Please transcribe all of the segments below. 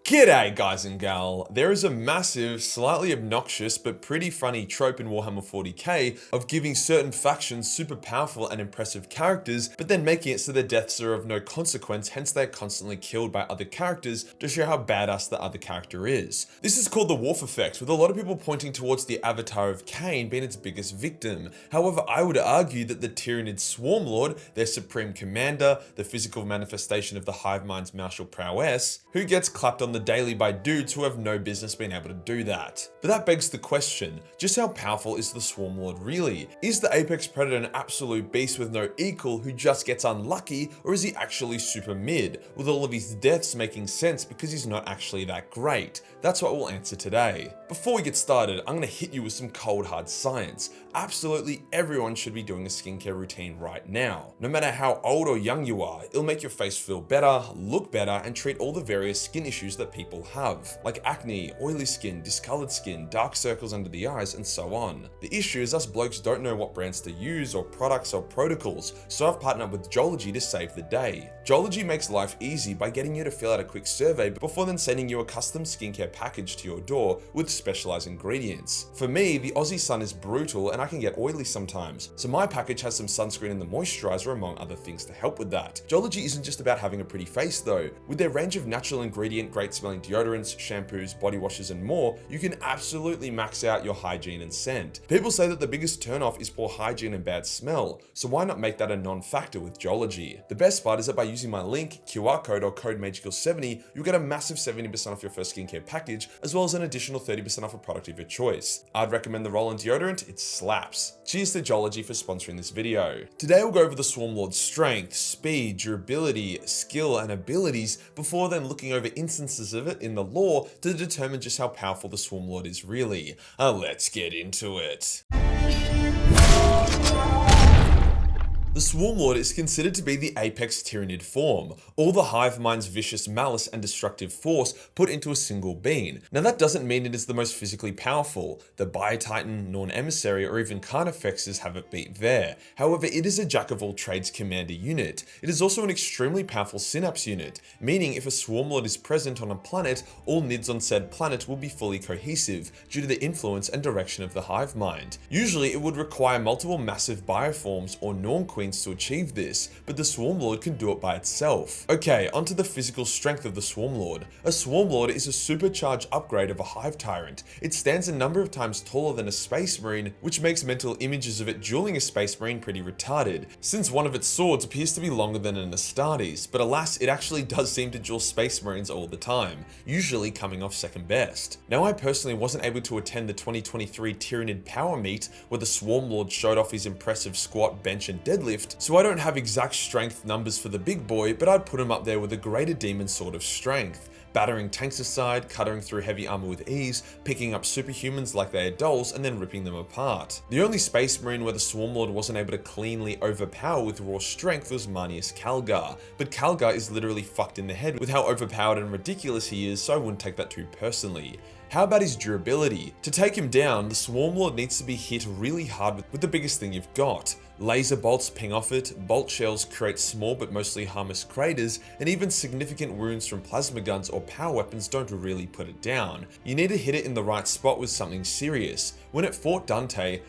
G'day guys and gal, there is a massive, slightly obnoxious but pretty funny trope in Warhammer 40k of giving certain factions super powerful and impressive characters, but then making it so their deaths are of no consequence, hence they're constantly killed by other characters to show how badass the other character is. This is called the Wolf effect, with a lot of people pointing towards the avatar of Cain being its biggest victim. However, I would argue that the Tyranid Swarmlord, their supreme commander, the physical manifestation of the hive mind's martial prowess, who gets clapped on the daily by dudes who have no business being able to do that. But that begs the question, just how powerful is the Swarmlord really? Is the apex predator an absolute beast with no equal who just gets unlucky, or is he actually super mid, with all of his deaths making sense because he's not actually that great? That's what we'll answer today. Before we get started, I'm gonna hit you with some cold hard science. Absolutely everyone should be doing a skincare routine right now. No matter how old or young you are, it'll make your face feel better, look better, and treat all the various skin issues that people have, like acne, oily skin, discolored skin, dark circles under the eyes, and so on. The issue is us blokes don't know what brands to use or products or protocols, so I've partnered up with Joology to save the day. Joology makes life easy by getting you to fill out a quick survey before then sending you a custom skincare package to your door with specialized ingredients. For me, the Aussie sun is brutal and I can get oily sometimes, so my package has some sunscreen and the moisturizer among other things to help with that. Joology isn't just about having a pretty face though. With their range of natural ingredient, great smelling deodorants, shampoos, body washes and more, you can absolutely max out your hygiene and scent. People say that the biggest turnoff is poor hygiene and bad smell, so why not make that a non-factor with Joology? The best part is that by using my link, QR code or code Majorkill70, you'll get a massive 70% off your first skincare package, as well as an additional 30% off a product of your choice. I'd recommend the roll-on deodorant, it slaps. Cheers to Joology for sponsoring this video. Today we'll go over the Swarmlord's strength, speed, durability, skill, and abilities before then looking over instances of it in the lore to determine just how powerful the Swarmlord is really. Let's get into it. The Swarmlord is considered to be the apex Tyranid form, all the hive mind's vicious malice and destructive force put into a single being. Now that doesn't mean it is the most physically powerful. The Biotitan, Norn Emissary, or even Carnifexes have it beat there. However, it is a jack-of-all-trades commander unit. It is also an extremely powerful synapse unit, meaning if a Swarmlord is present on a planet, all NIDs on said planet will be fully cohesive due to the influence and direction of the hive mind. Usually it would require multiple massive bioforms or Norn Queens to achieve this, but the Swarmlord can do it by itself. Okay, onto the physical strength of the Swarmlord. A Swarmlord is a supercharged upgrade of a Hive Tyrant. It stands a number of times taller than a Space Marine, which makes mental images of it dueling a Space Marine pretty retarded, since one of its swords appears to be longer than an Astartes, but alas, it actually does seem to duel Space Marines all the time, usually coming off second best. Now I personally wasn't able to attend the 2023 Tyranid Power Meet, where the Swarmlord showed off his impressive squat, bench, and deadlift, so I don't have exact strength numbers for the big boy, but I'd put him up there with a greater demon sort of strength. Battering tanks aside, cutting through heavy armor with ease, picking up superhumans like they are dolls, and then ripping them apart. The only Space Marine where the Swarmlord wasn't able to cleanly overpower with raw strength was Marneus Calgar, but Calgar is literally fucked in the head with how overpowered and ridiculous he is, so I wouldn't take that too personally. How about his durability? To take him down, the Swarmlord needs to be hit really hard with the biggest thing you've got. Laser bolts ping off it, bolt shells create small but mostly harmless craters, and even significant wounds from plasma guns or power weapons don't really put it down. You need to hit it in the right spot with something serious. When it fought Dante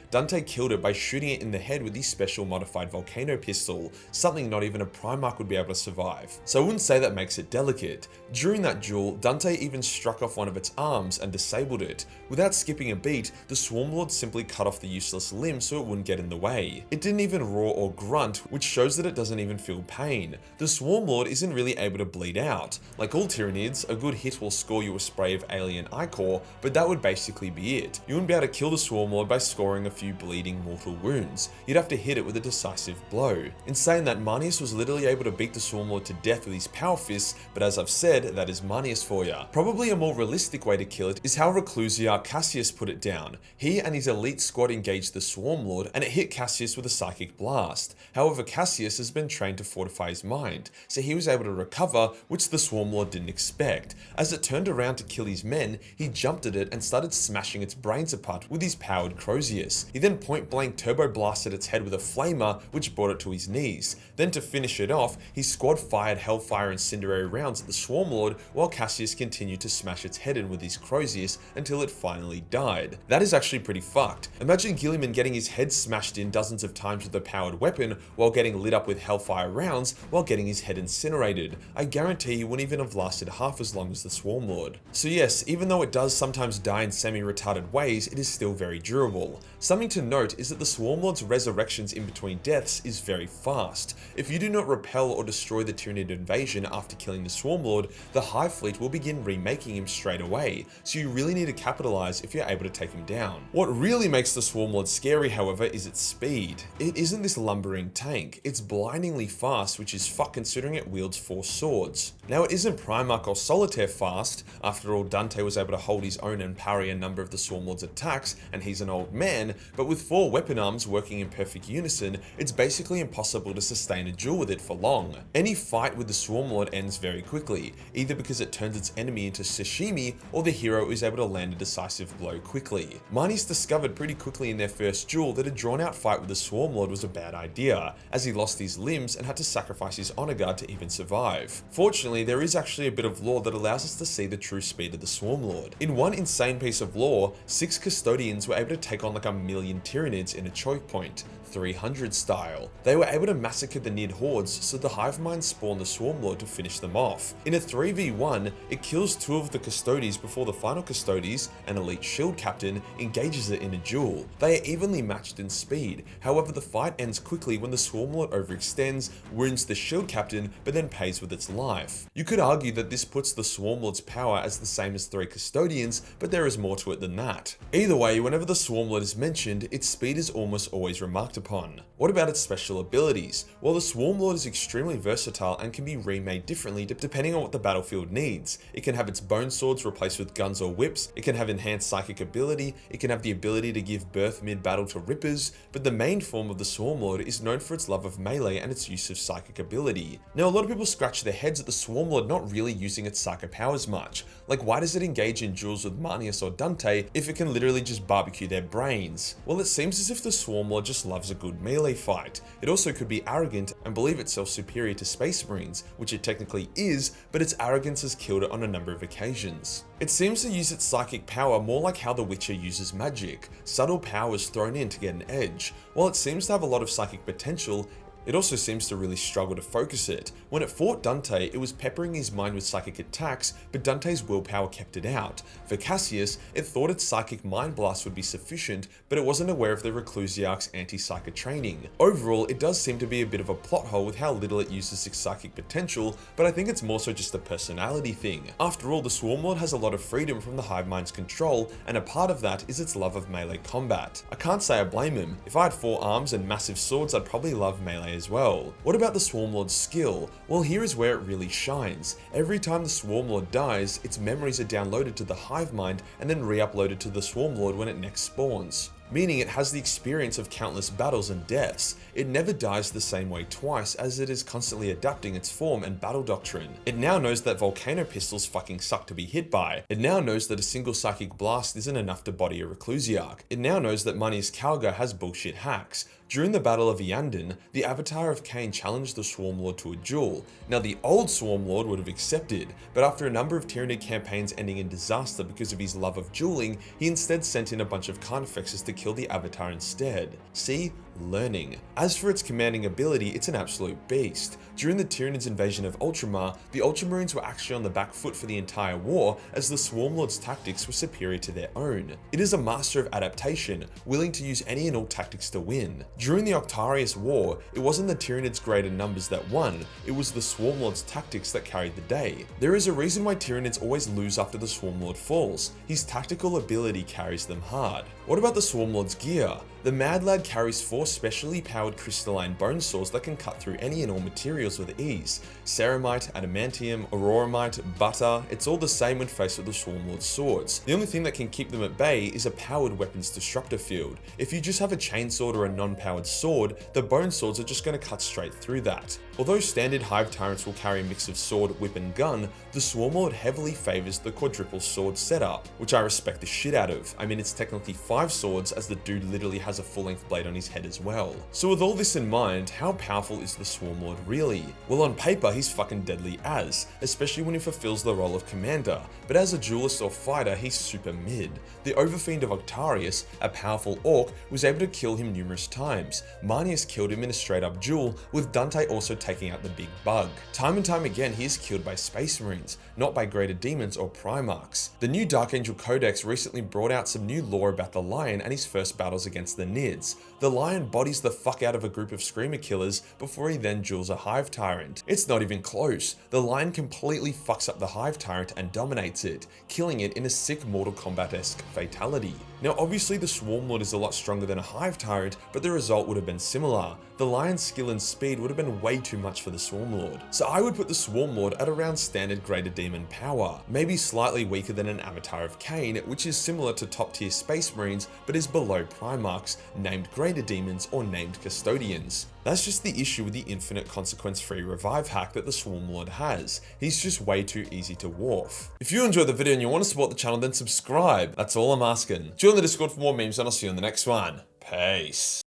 killed it by shooting it in the head with his special modified volcano pistol, something not even a Primarch would be able to survive. So I wouldn't say that makes it delicate. During that duel, Dante even struck off one of its arms and disabled it. Without skipping a beat, the Swarmlord simply cut off the useless limb so it wouldn't get in the way. It didn't even roar or grunt, which shows that it doesn't even feel pain. The Swarmlord isn't really able to bleed out. Like all Tyranids, a good hit will score you a spray of alien ichor, but that would basically be it. You wouldn't be able to kill the Swarmlord by scoring a few bleeding mortal wounds. You'd have to hit it with a decisive blow. In saying that, Marneus was literally able to beat the Swarmlord to death with his power fists, but as I've said, that is Marneus for ya. Probably a more realistic way to kill it is how Reclusia Cassius put it down. He and his elite squad engaged the Swarmlord, and it hit Cassius with a psychic blast. However, Cassius has been trained to fortify his mind, so he was able to recover, which the Swarmlord didn't expect. As it turned around to kill his men, he jumped at it and started smashing its brains apart with his powered Crozius. He then point blank turbo blasted its head with a flamer, which brought it to his knees. Then to finish it off, his squad fired Hellfire incendiary rounds at the Swarmlord, while Cassius continued to smash its head in with his Crozius until it finally died. That is actually pretty fucked. Imagine Guilliman getting his head smashed in dozens of times with a powered weapon, while getting lit up with Hellfire rounds, while getting his head incinerated. I guarantee he wouldn't even have lasted half as long as the Swarmlord. So yes, even though it does sometimes die in semi-retarded ways, it is still very durable. Something to note is that the Swarmlord's resurrections in between deaths is very fast. If you do not repel or destroy the Tyranid invasion after killing the Swarmlord, the Hive Fleet will begin remaking him straight away, so you really need to capitalize if you're able to take him down. What really makes the Swarmlord scary, however, is its speed. It isn't this lumbering tank, it's blindingly fast, which is fuck considering it wields 4 swords. Now it isn't Primarch or Solitaire fast, after all Dante was able to hold his own and parry a number of the Swarmlord's attacks, and he's an old man, but with 4 weapon arms working in perfect unison, it's basically impossible to sustain a duel with it for long. Any fight with the Swarmlord ends very quickly, either because it turns its enemy into sashimi, or the hero is able to land a decisive blow quickly. Marnie's discovered pretty quickly in their first duel that a drawn out fight with the Swarmlord was a bad idea, as he lost his limbs and had to sacrifice his honor guard to even survive. Fortunately, there is actually a bit of lore that allows us to see the true speed of the Swarmlord. In one insane piece of lore, 6 custodians were able to take on like 1,000,000 Tyranids in a choke point, 300 style. They were able to massacre the Nid hordes, so the hive mind spawned the Swarmlord to finish them off. In a 3v1, it kills 2 of the custodies before the final custodies, an elite shield captain, engages it in a duel. They are evenly matched in speed, however the fight ends quickly when the Swarmlord overextends, wounds the shield captain, but then pays with its life. You could argue that this puts the Swarmlord's power as the same as 3 custodians, but there is more to it than that. Either way, whenever the Swarmlord is mentioned, its speed is almost always remarked upon. What about its special abilities? Well, the Swarmlord is extremely versatile and can be remade differently depending on what the battlefield needs. It can have its bone swords replaced with guns or whips, it can have enhanced psychic ability, it can have the ability to give birth mid-battle to rippers, but the main form of the Swarmlord is known for its love of melee and its use of psychic ability. Now, a lot of people scratch their heads at the Swarmlord not really using its psychic powers much. Like, why does it engage in duels with Marnius or Dante if it can literally just barbecue their brains? Well, it seems as if the Swarmlord just loves a good melee fight. It also could be arrogant and believe itself superior to Space Marines, which it technically is, but its arrogance has killed it on a number of occasions. It seems to use its psychic power more like how the Witcher uses magic, subtle powers thrown in to get an edge. While it seems to have a lot of psychic potential, it also seems to really struggle to focus it. When it fought Dante, it was peppering his mind with psychic attacks, but Dante's willpower kept it out. For Cassius, it thought its psychic mind blast would be sufficient, but it wasn't aware of the Reclusiarch's anti-psychic training. Overall, it does seem to be a bit of a plot hole with how little it uses its psychic potential, but I think it's more so just a personality thing. After all, the Swarmlord has a lot of freedom from the hive mind's control, and a part of that is its love of melee combat. I can't say I blame him. If I had 4 arms and massive swords, I'd probably love melee as well. What about the Swarmlord's skill? Well, here is where it really shines. Every time the Swarmlord dies, its memories are downloaded to the hive mind and then re-uploaded to the Swarmlord when it next spawns, meaning it has the experience of countless battles and deaths. It never dies the same way twice, as it is constantly adapting its form and battle doctrine. It now knows that volcano pistols fucking suck to be hit by. It now knows that a single psychic blast isn't enough to body a Reclusiarch. It now knows that Manius Calgar has bullshit hacks. During the Battle of Iandan, the Avatar of Cain challenged the Swarmlord to a duel. Now, the old Swarmlord would have accepted, but after a number of Tyranid campaigns ending in disaster because of his love of dueling, he instead sent in a bunch of Carnifexes to kill the Avatar instead. See? Learning. As for its commanding ability, it's an absolute beast. During the Tyranid's invasion of Ultramar, the Ultramarines were actually on the back foot for the entire war, as the Swarmlord's tactics were superior to their own. It is a master of adaptation, willing to use any and all tactics to win. During the Octarius War, it wasn't the Tyranids' greater numbers that won, it was the Swarmlord's tactics that carried the day. There is a reason why Tyranids always lose after the Swarmlord falls. His tactical ability carries them hard. What about the Swarmlord's gear? The Mad Lad carries 4 specially powered crystalline bone swords that can cut through any and all materials with ease. Ceramite, adamantium, auroramite, butter, it's all the same when faced with the Swarmlord's swords. The only thing that can keep them at bay is a powered weapons destructor field. If you just have a chainsword or a non-powered sword, the bone swords are just going to cut straight through that. Although standard Hive Tyrants will carry a mix of sword, whip and gun, the Swarmlord heavily favours the quadruple sword setup, which I respect the shit out of. I mean, it's technically 5 swords as the dude literally has a full-length blade on his head as well. So with all this in mind, how powerful is the Swarmlord really? Well, on paper he's fucking deadly as, especially when he fulfills the role of commander, but as a duelist or fighter he's super mid. The Overfiend of Octarius, a powerful orc, was able to kill him numerous times. Marnius killed him in a straight up duel, with Dante also taking out the big bug. Time and time again he is killed by Space Marines, not by greater demons or Primarchs. The new Dark Angel Codex recently brought out some new lore about the Lion and his first battles against the Nids. The Lion bodies the fuck out of a group of Screamer killers before he then duels a Hive Tyrant. It's not even close. The Lion completely fucks up the Hive Tyrant and dominates it, killing it in a sick Mortal Kombat-esque fatality. Now obviously the Swarmlord is a lot stronger than a Hive Tyrant, but the result would have been similar. The Lion's skill and speed would have been way too much for the Swarmlord. So I would put the Swarmlord at around standard Greater Demon power, maybe slightly weaker than an Avatar of Cain, which is similar to top tier Space Marines but is below Primarchs, named Greater Demons or named Custodians. That's just the issue with the infinite consequence free revive hack that the Swarmlord has. He's just way too easy to warf. If you enjoyed the video and you want to support the channel, then subscribe. That's all I'm asking. Join the Discord for more memes and I'll see you in the next one. Peace.